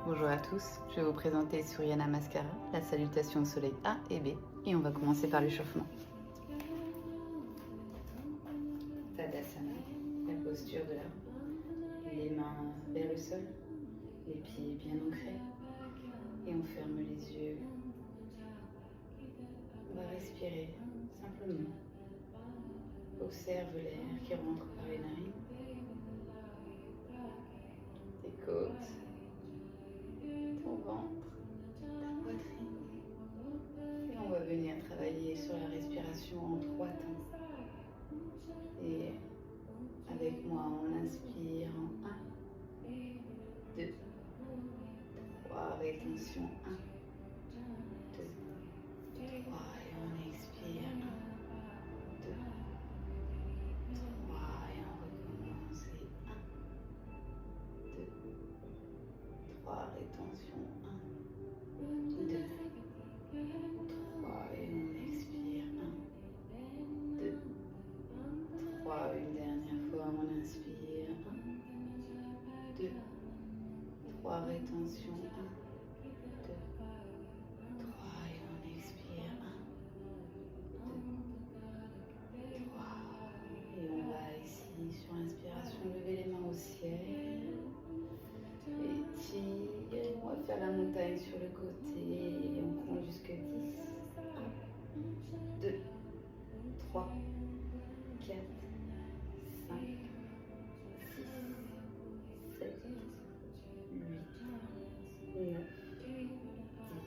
Bonjour à tous, je vais vous présenter Surya Namaskara, la salutation au soleil A et B, et on va commencer par l'échauffement. Tadasana, la posture de l'art, les mains vers le sol, les pieds bien ancrés, et on ferme les yeux. On va respirer simplement. Observe l'air qui rentre par les narines, tes côtes, ton ventre, ta poitrine. Et on va venir travailler sur la respiration en 3 temps. Et avec moi, on inspire en 1, 2, 3, rétention 1, 2, 3, et on expire 1, 2, 3, et on recommence, et 1, 2, 3, rétention 1, 2, 3, et on expire 1, 2, 3, une dernière fois, on inspire 1, 2, 3, rétention 1, 2, 3, et on expire 1, 2, 3, et on va ici sur inspiration lever les mains au ciel, étire, on va faire la montagne sur le côté et on compte jusqu'à 10, 1, 2, 3, 4, 5, 6, 7, 8, 9,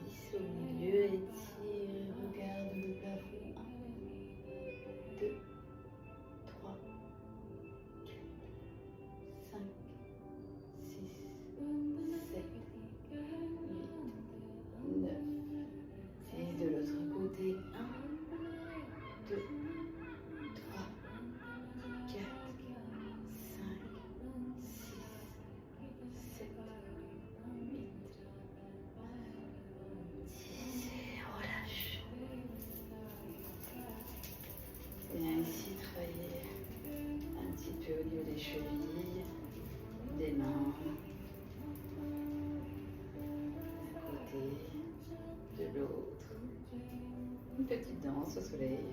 10, au milieu, étire, regarde le plafond, 1, 2, 3, 4, 5, 6, 7, 8, 9, 10, de l'autre côté, 1, 2, 3, 4, 5, 6, 7, 8, 10, et relâche. Viens ici travailler un petit peu au niveau des chevilles, des mains, d'un côté, de l'autre. Une petite danse au soleil.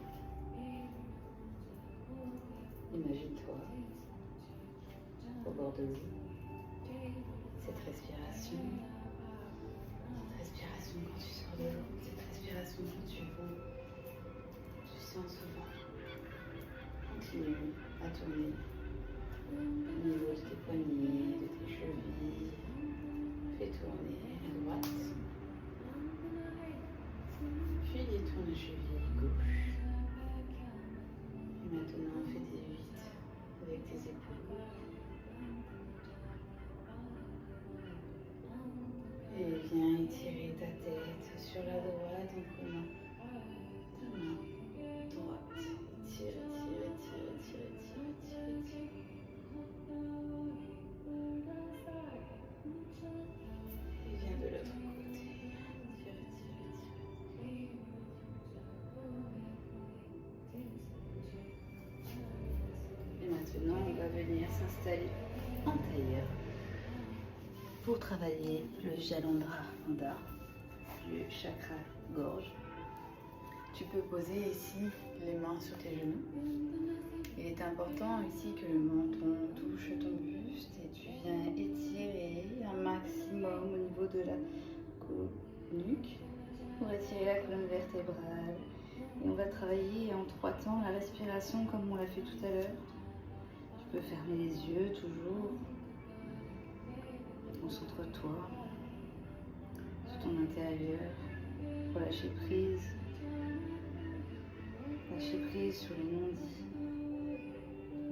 Imagine-toi au bord de l'eau. Cette respiration quand tu sors de l'eau, cette respiration quand tu voles, tu sens souvent. Continue à tourner au niveau de tes poignets, de tes chevilles. Fais tourner la droite, puis détourne la cheville gauche. Et maintenant, fais tes 8 avec tes épaules. Et viens étirer ta tête sur la droite en prenant ta main droite. Étire, étire, étire, étire, étire, étire, étire. Et viens de l'autre côté. Étire, étire, étire. Et maintenant, on va venir s'installer en tailleur pour travailler le Jalandhara, le chakra gorge. Tu peux poser ici les mains sur tes genoux. Il est important ici que le menton touche ton buste et tu viens étirer un maximum au niveau de la nuque pour étirer la colonne vertébrale. Et on va travailler en 3 temps la respiration comme on l'a fait tout à l'heure. Tu peux fermer les yeux toujours. Concentre-toi sur ton intérieur pour lâcher prise sur les non-dits,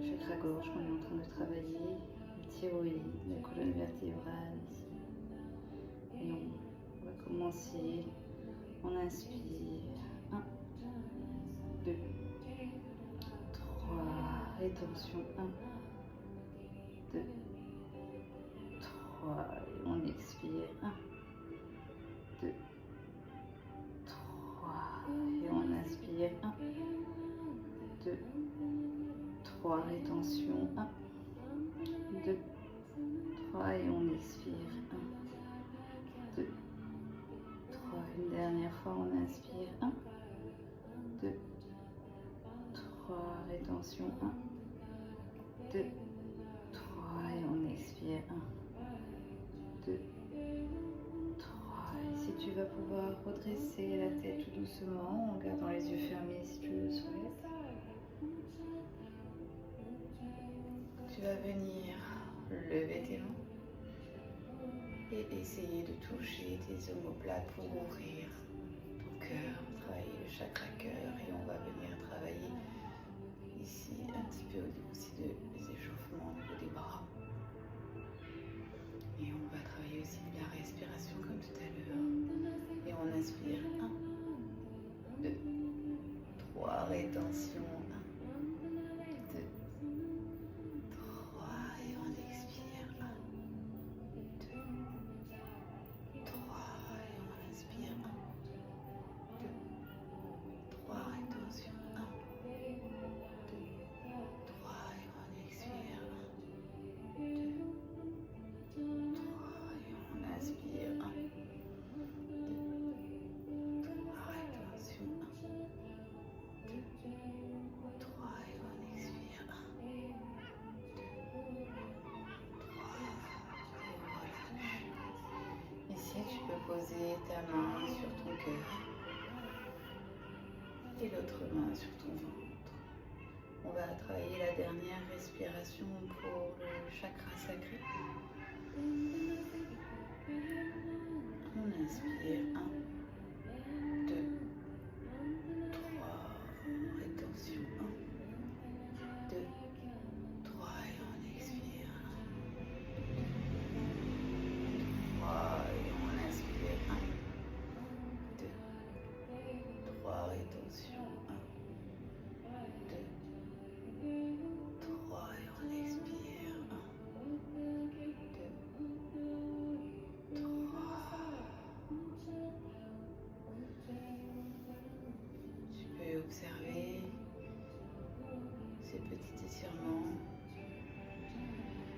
le chakra gorge qu'on est en train de travailler, le thyroïde, la colonne vertébrale ici. Et on va commencer, on inspire, 1, 2, 3, rétention 1, 2, 3, et on expire, 1, 2, 3, et on inspire, 1, 2, 3, rétention, 1, 2, 3, et on expire, 1, tension. 1, 2, 3. Et on expire. 1, 2, 3. Et si tu vas pouvoir redresser la tête tout doucement en gardant les yeux fermés si tu le souhaites. Tu vas venir lever tes mains et essayer de toucher tes omoplates pour ouvrir ton cœur, travailler le chakra cœur, et on va venir travailler ici un petit peu aussi des échauffements au niveau des bras. Et on va travailler aussi de la respiration comme tout à l'heure. Et on inspire 1, 2, 3, rétention 1, 2, 3 et on expire 1, 2, 3 et on inspire 1, 2, 3, rétention 1, 2, 3 et on expire 1, 2, 3 et on inspire 1, 2, 3, rétention 1, 2, 3 et on expire 1, 2, 3 et relâche. Ici tu peux poser ta main sur ton cœur et l'autre main sur ton ventre. On va travailler la dernière respiration pour le chakra sacré. On inspire 1, 2, 3, rétention 1, 2, 3 et on expire 3 et on inspire 1, 2, 3, rétention 1, 2, 3 et on expire 1, 2, 3. Tu peux observer ces petits étirements,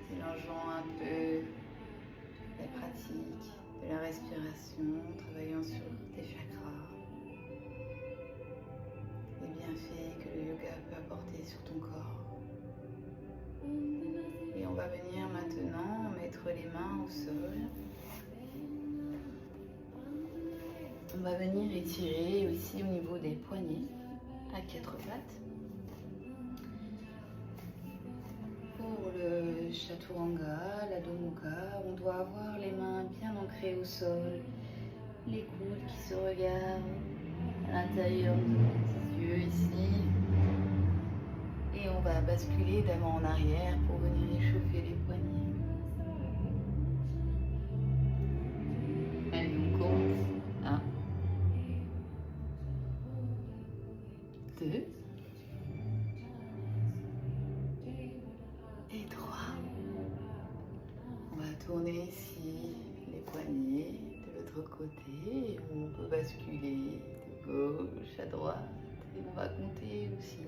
mélangeant un peu la pratique de la respiration, travaillant sur tes chakras, les bienfaits que le yoga peut apporter sur ton corps. Et on va venir maintenant mettre les mains au sol. On va venir étirer aussi au niveau des poignets à 4 pattes. Pour le chaturanga, l'Adho Mukha, on doit avoir les mains bien ancrées au sol, les coudes qui se regardent à l'intérieur des yeux ici. Et on va basculer d'avant en arrière pour venir échauffer les poignets. Allez, on commence. 1, 2 et 3. On va tourner ici les poignets de l'autre côté. On peut basculer de gauche à droite. Et on va compter aussi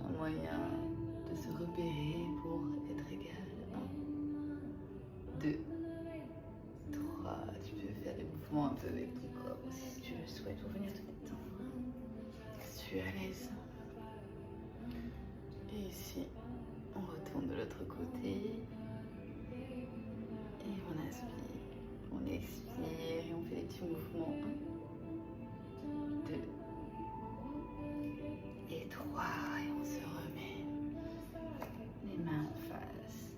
un moyen de se repérer pour être égal. 1, 2, 3. Tu peux faire des mouvements un peu avec ton corps aussi si tu le souhaites pour venir te détendre. Si tu es à l'aise. Et ici, on retourne de l'autre côté. Et on inspire, on expire et on fait des petits mouvements. 1, 2 et 3 et on se remet les mains en face.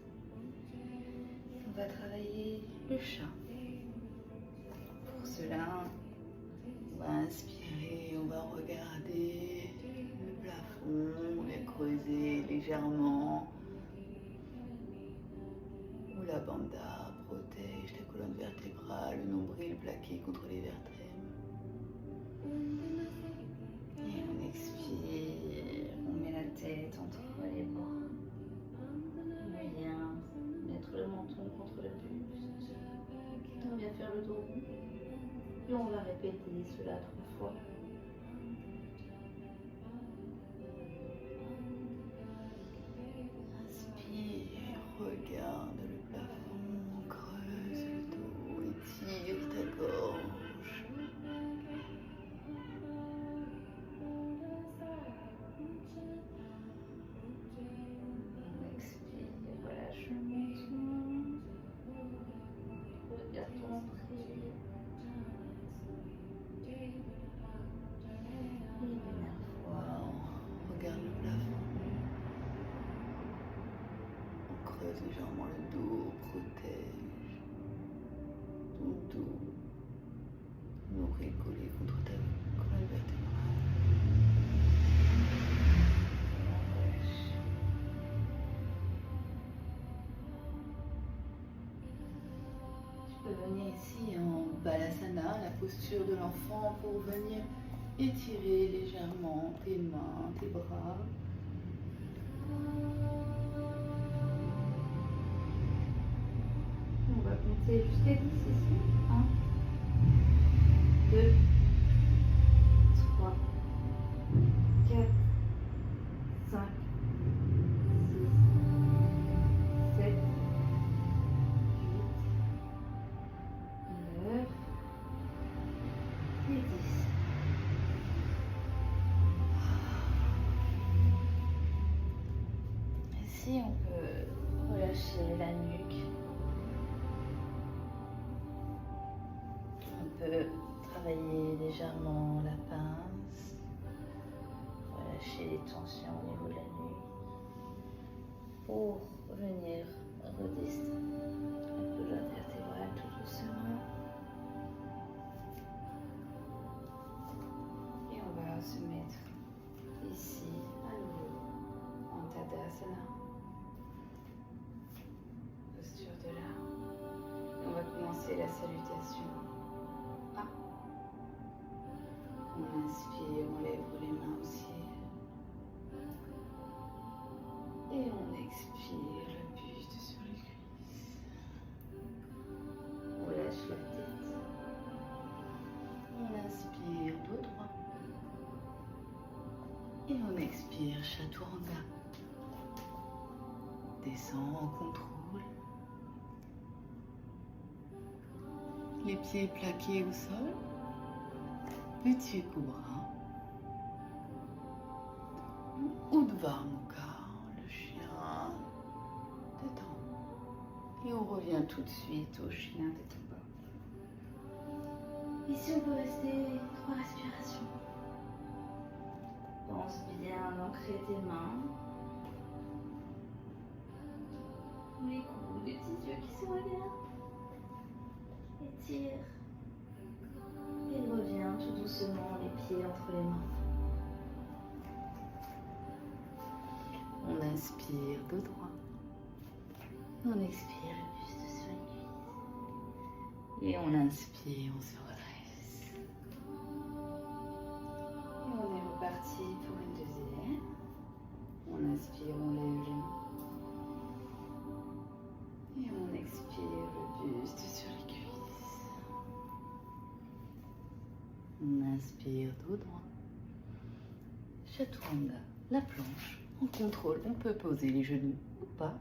On va travailler le chat. Pour cela, on va inspirer, on va regarder le plafond, on va creuser légèrement où la banda protège la colonne vertébrale, le nombril plaqué contre les vertèbres. Et on expire, on met la tête entre les bras. On vient mettre le menton contre le buste. On vient faire le dos rond. Et on va répéter cela 3 fois. Inspire, regarde le plafond, creuse le dos, étire ta gorge. rentrer. Wow, regarde le plafond. On creuse légèrement le dos, protège ton dos. Nourrit collé contre ta colonne vertébrale. Relâche. Tu peux venir ici en Balasana, la posture de l'enfant, pour venir étirer légèrement tes mains, tes bras. On va compter jusqu'à 10 ici. 1, 2, 3, 4, 5, 6, 7, 8, 9 et 10. Ici, on peut relâcher la nuque. On peut travailler légèrement la pince, relâcher les tensions au niveau de la nuque pour venir redescendre la colonne vertébrale tout doucement. Et on va se mettre ici à nouveau en Tadasana, posture de là. On va commencer la salutation. On inspire, on lève les mains au ciel. Et on expire, le buste sur les cuisses. On lâche la tête. On inspire, dos droit. Et on expire, Chaturanga. Descend en contrôle. Les pieds plaqués au sol. Petit cobra, Urdhva Mukha, le chien détend. Et on revient tout de suite au chien détend. Ici on peut rester 3 respirations. Pense bien d'ancrer tes mains. Les coudes, les petits yeux qui se regardent. Étire. Et reviens tout doucement, les pieds entre les mains. On inspire, dos droit. On expire, le buste sur les cuisses. Et on inspire, on se redresse. Et on est reparti pour une deuxième. On inspire, on lève les mains. Et on expire, le buste sur les cuisses. On inspire, dos droit. Chaturanga, la planche, en contrôle. On peut poser les genoux ou pas.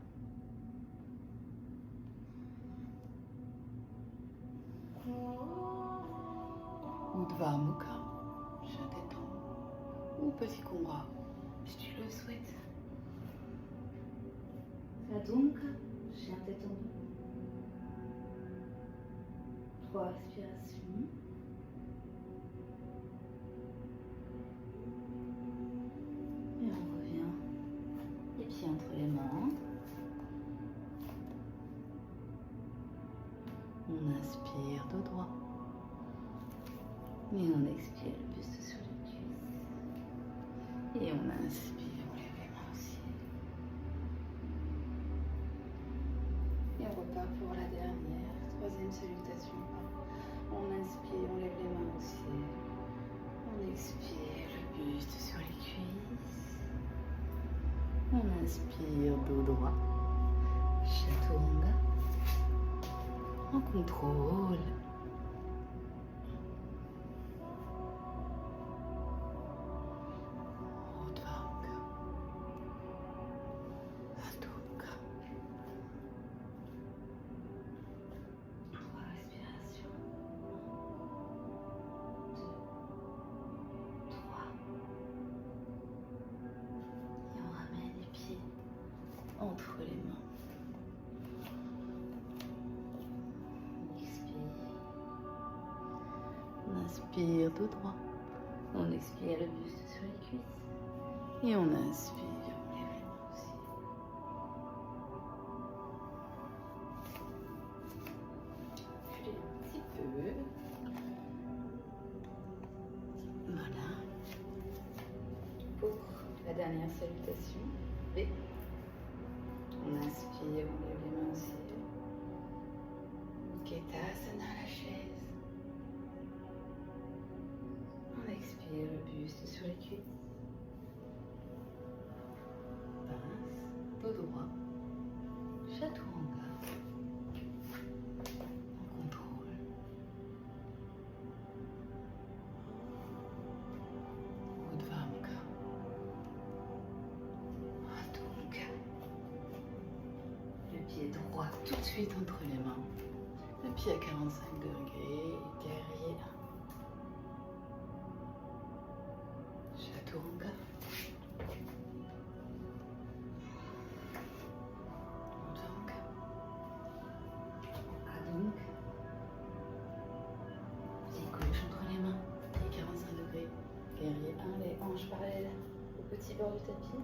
Urdhva Mukha, chien détend. Ou petit cobra, si tu le souhaites. Adho Mukha, chien détendu. 3 respirations. Et on revient. Les pieds entre les mains. On inspire, dos droit. Et on expire, le buste sur les cuisses. Et on inspire, on lève les mains au ciel. Et on repart pour la dernière, 3e salutation. On inspire, on lève les mains au ciel. On expire, le buste sur les cuisses. On inspire, dos droit. Chaturanga. En contrôle. Entre les mains. On expire. inspire tout droit. On expire le buste sur les cuisses. Et on inspire, on lève les mains aussi. Reculez un petit peu. Voilà. Pour la dernière salutation, B. On inspire, on lève les mains aussi. Utkatasana, la chaise. On expire le buste sur les cuisses. Pince, dos droit. Chaturanga. En contrôle. Urdhva Mukha. Adho Mukha. Le pied droit tout de suite entre les mains. Le pied à 45 degrés, guerrier 1. Chaturanga. Urdhva Mukha. Adho Mukha. Pied gauche entre les mains, pied 45 degrés, guerrier 1, les hanches parallèles au petit bord du tapis.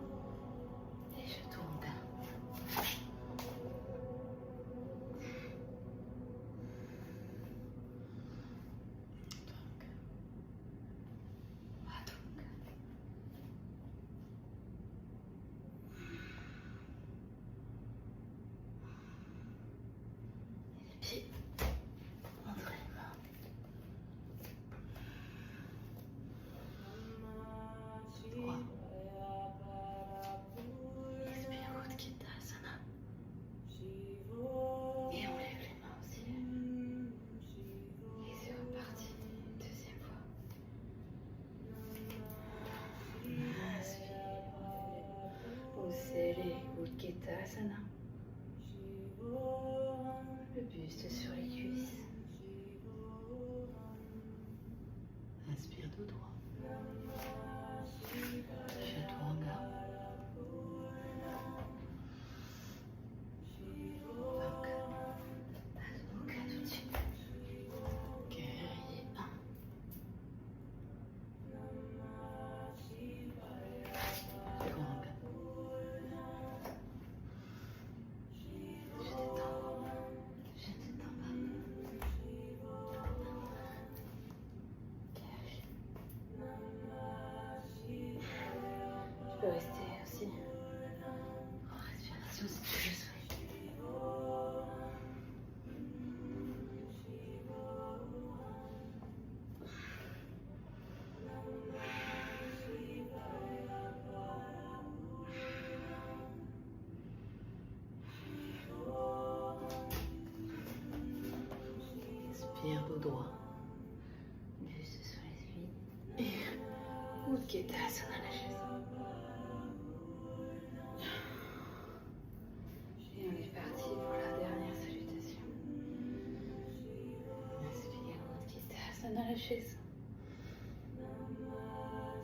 Et Chaturanga. Pieds entre les mains. Droit. Expire Utkatasana. Et on lève les mains aussi. Et c'est reparti. Deuxième fois. Inspire. Poussez les Utkatasana. Le buste sur les cuisses. Inspire tout droit. Chaturanga. Adho Mukha tout de suite. Guerrier 1. Chaturanga. Je détends. Je détends pas. Guerrier. Tu peux rester aussi en respiration si tu le souhaites. Inspire dos droit. Buste sur les cuisses. Et Utkatasana, la chaise. Et on est parti pour la dernière salutation. Inspire Utkatasana, la chaise.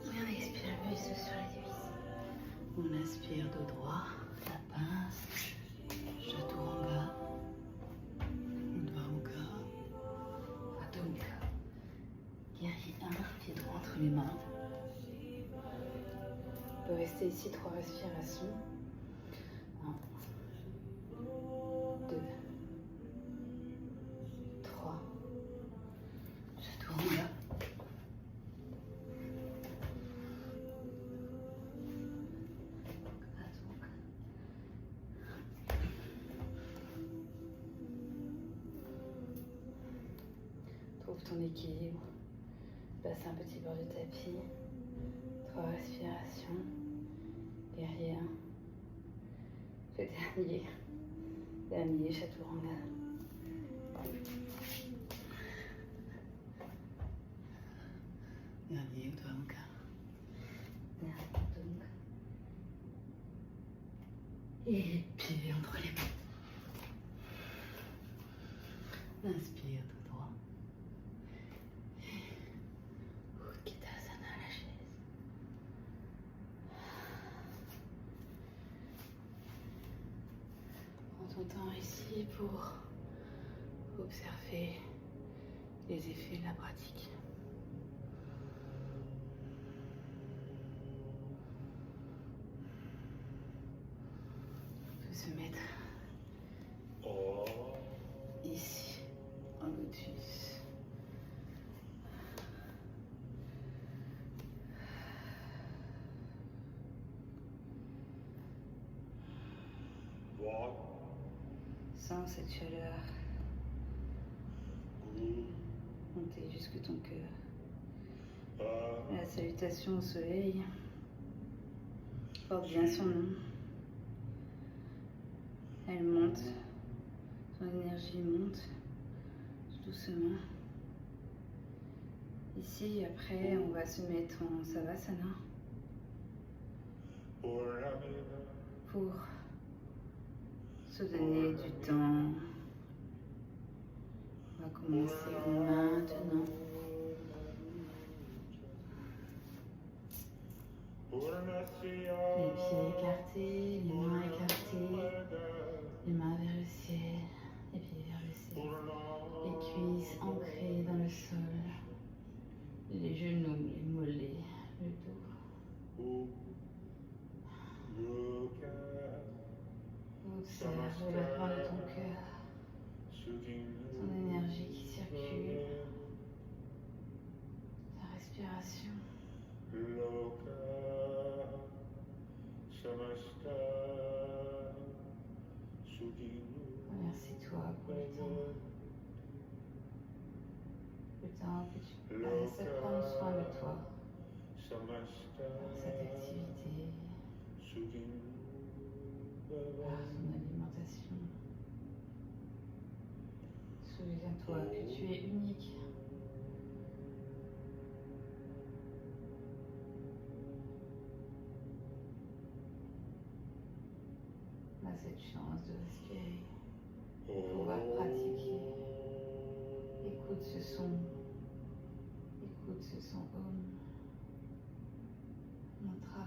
Et on expire le buste sur les cuisses. On inspire dos droit, la pince, Chaturanga, Urdhva Mukha, Adho Mukha. Guerrier 1, pied droit entre les mains. On peut rester ici 3 respirations. 1, 2, 3. Chaturanga. Adho Mukha. Trouve ton équilibre. Passe un petit bord du tapis. 3 respirations. Guerrier 1. Le dernier. Dernier Chaturanga. Dernier Urdhva Mukha. Dernier Urdhva Mukha. Et pieds entre les mains. Inspire tout droit. Utkatasana, la chaise. Prends ton temps ici pour observer les effets de la pratique. Sens cette chaleur monter jusque ton cœur. La salutation au soleil porte bien son nom. Elle monte, son énergie monte tout doucement. Ici, après, on va se mettre en Savasana pour se donner du temps. On va commencer maintenant. Les pieds écartés, les mains écartées, les mains vers le ciel, les pieds vers le ciel, les cuisses ancrées dans le sol, les genoux, les mollets, le dos. Observe le battement de ton cœur, ton énergie qui circule, ta respiration. Remercie-toi pour le temps que tu passes à prendre soin de toi par cette activité, par ton alimentation. Souviens-toi que tu es unique. On a cette chance de respirer, de pouvoir pratiquer. Écoute ce son Om, mantra.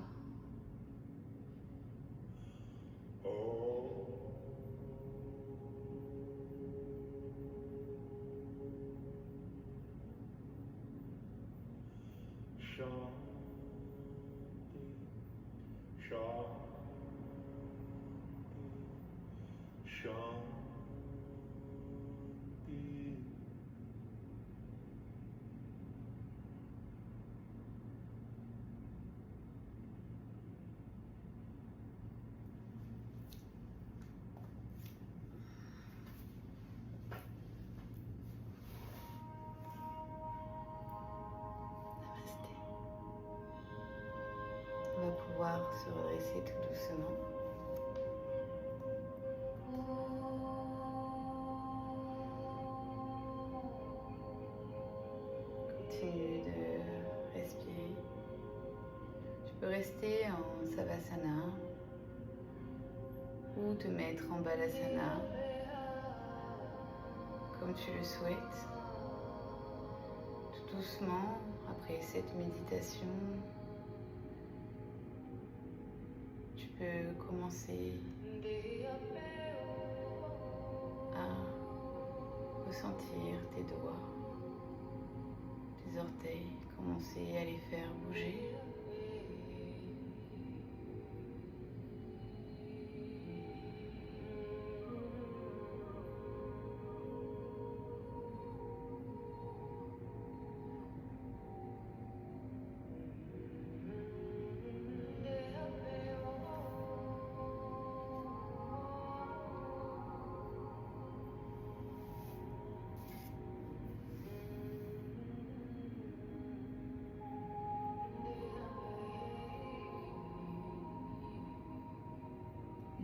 On va pouvoir se redresser tout doucement. Continue de respirer. Tu peux rester en Savasana ou te mettre en Balasana comme tu le souhaites. Tout doucement, après cette méditation, tu peux commencer à ressentir tes doigts, tes orteils, commencer à les faire bouger.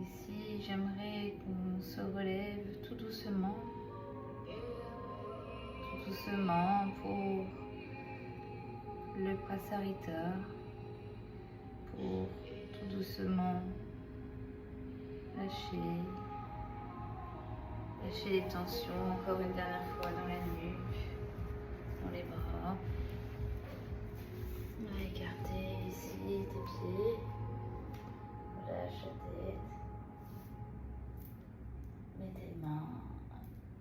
Ici, j'aimerais qu'on se relève tout doucement pour le Prasarita, pour tout doucement lâcher les tensions encore une dernière fois dans la nuque, dans les bras. On va écarter ici tes pieds, relâche la tête. Mets tes mains,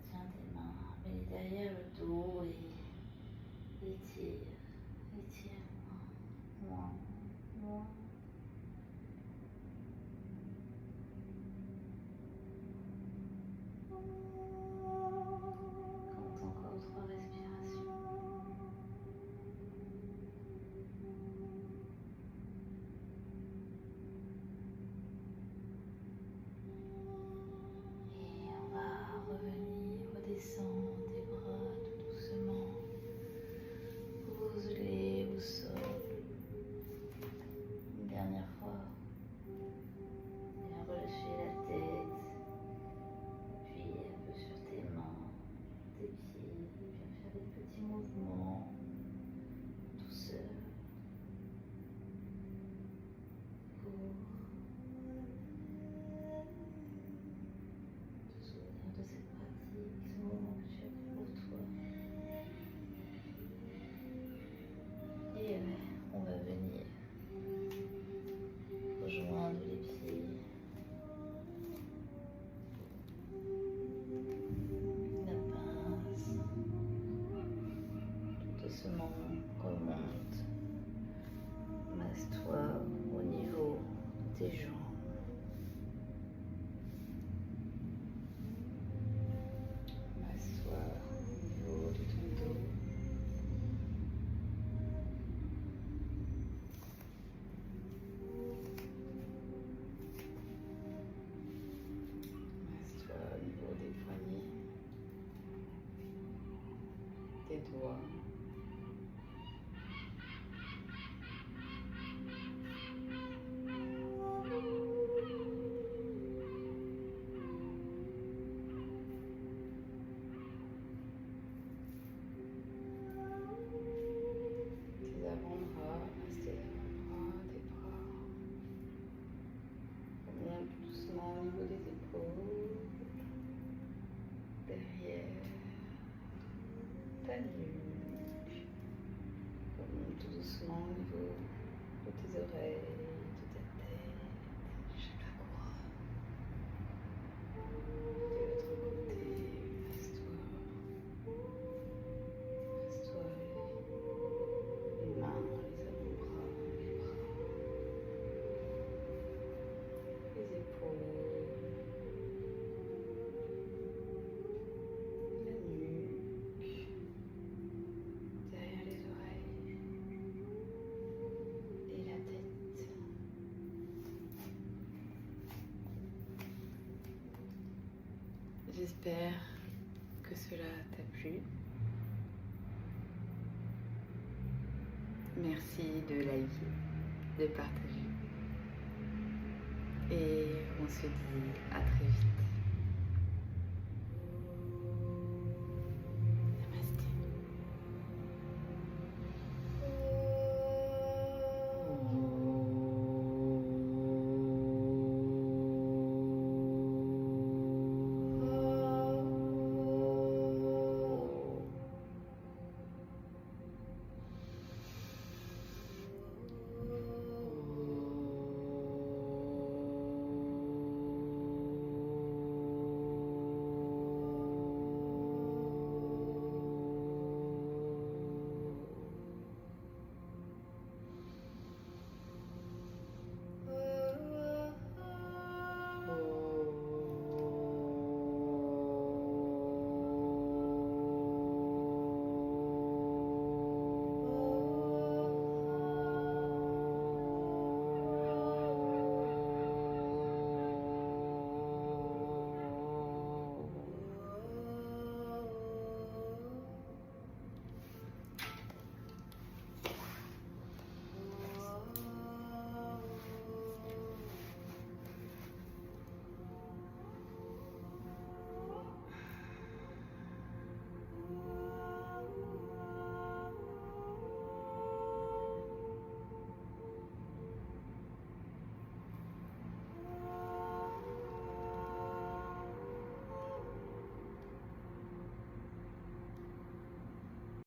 tiens tes mains, mets-les derrière le dos et étire moins. Compte encore 3 respirations. doucement remonte. Masse-toi au niveau des jambes. Masse-toi au niveau de ton dos. Masse-toi au niveau des poignets, des doigts. Tes avant-bras, masse tes avant-bras, tes bras. Remonte doucement au niveau des épaules, derrière ta nuque. Remonte tout doucement au niveau de tes oreilles, de ta tête, chakra couronne. De l'autre côté, masse-toi. Masse-toi les mains, les avant-bras, les bras, les épaules, la nuque, derrière les oreilles et la tête. J'espère que cela t'a plu. Merci de liker, de partager. Et on se dit à très vite.